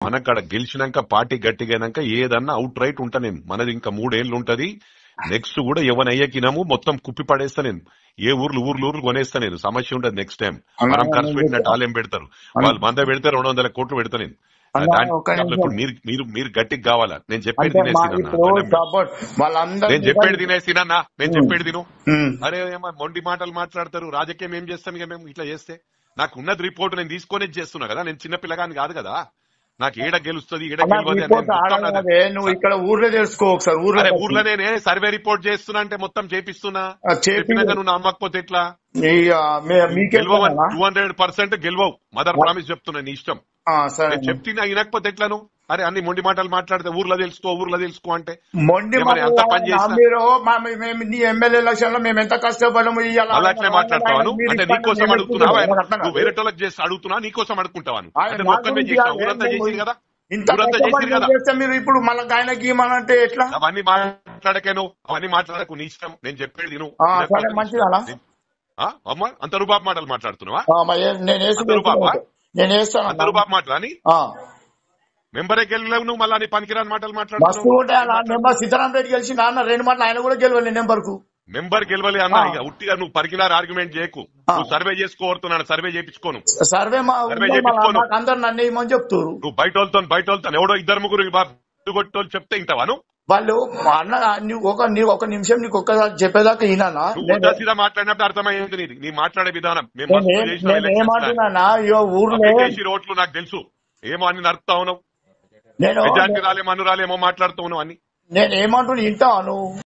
మనకాడ గెలిచినాక పార్టీ గట్టిగానాక ఏదన్నా out right ఉంటా నేను. మనది ఇంకా 3 ఏళ్ళు ఉంటది. నెక్స్ట్ కూడా ఎవనయ్యకినాము మొత్తం కుప్పి పడేస్తా నేను. ఏ ఊర్లు కొనేస్తా నేను. సమస్య ఉండదు. నెక్స్ట్ టైం మనం ఖర్చు పెట్టినట్టు వాళ్ళేం పెడతారు. వాళ్ళు 100 పెడితే 200 కోట్లు పెడతా నేను. మీరు గట్టికి కావాలా? నేను చెప్పేది నేను చెప్పేది తినేసినా నేను చెప్పేది తిను. అరే ఏమో మొండి మాటలు మాట్లాడతారు. రాజకీయం ఏం చేస్తాం ఇక మేము ఇట్లా చేస్తే? నాకు ఉన్నది రిపోర్ట్ నేను తీసుకొని చేస్తున్నా కదా. నేను చిన్న పిల్లగాని కాదు కదా. నాకు ఏడ గెలుస్తుంది ఏడ నువ్వు ఇక్కడ ఊర్లో తెలుసుకో ఒకసారి. ఊర్లో నేనే సర్వే రిపోర్ట్ చేస్తున్నా అంటే మొత్తం చేపిస్తున్నా. చెప్పినాక నువ్వు నమ్మకపోతే ఎట్లా? 200% గెలవవు. మదర్ ప్రామిస్ చెప్తున్నా. నీ ఇష్టం. చెప్తున్నా వినకపోతే ఎట్లా నువ్వు? అరే అన్ని మొండి మాటలు మాట్లాడితే ఊర్లో తెలుసుకో అంటే మొండి అంత పని చేస్తారు. ఎమ్మెల్యే ఎలక్షన్ లో మేము ఎంత కష్టపడము. అలా అట్లే మాట్లాడతావాను అంటే నీకోసం అడుగుతున్నావా? నువ్వు వేరే వాళ్ళకి చేసి అడుగుతున్నా నీకోసం అడుక్కుంటావాను అంటే మొత్తమే చేసినా. ఊరంతా చేసి కదా. మీరు ఇప్పుడు మళ్ళీ ఆయనకి ఇవ్వమంటే ఎట్లా? అవన్నీ మాట్లాడకేను. అవన్నీ మాట్లాడకు. నీ ఇష్టం. నేను చెప్పేది నువ్వు మంచిదా అమ్మా. అంత రూబాబు మాటలు మాట్లాడుతున్నావా? నేను వేస్తాను అంత రూబాబు మాటలు అని మెంబరే గెలవలేవు నువ్వు. మళ్ళీ పనికిరాని మాటలు మాట్లాడుతున్నావు. సీతారాం రెడ్డి గెలిచి నాన్న 2 మాటలు ఆయన కూడా గెలవాలి. మెంబర్ గెలవలే అన్న. ఇక ఉట్టిగా నువ్వు పరికినారు ఆర్గ్యుమెంట్ చేయకు. నువ్వు సర్వే చేసుకోరుతున్నాను. సర్వే చేయించుకోను. సర్వే చేయించుకోను. అందరు నన్ను ఏమని చెప్తారు. నువ్వు బయట వెళ్తాను ఎవడో 2-3 కొట్టోళ్ళు చెప్తే ఇంటవాను. వాళ్ళు అన్న ఒక నిమిషం నీకు ఒక్కసారి చెప్పేదాకా ఈయన మాట్లాడినప్పుడు అర్థమయ్యేది నీ మాట్లాడే విధానం. ఏమంటున్నా ఊర్లో రోడ్లు నాకు తెలుసు. ఏమో అని నడుపుతా ఉన్నావు. మెజార్టీ రాలేమో మాట్లాడుతూ ఉన్నావు అని. నేను ఏమంటున్నా వింటాను.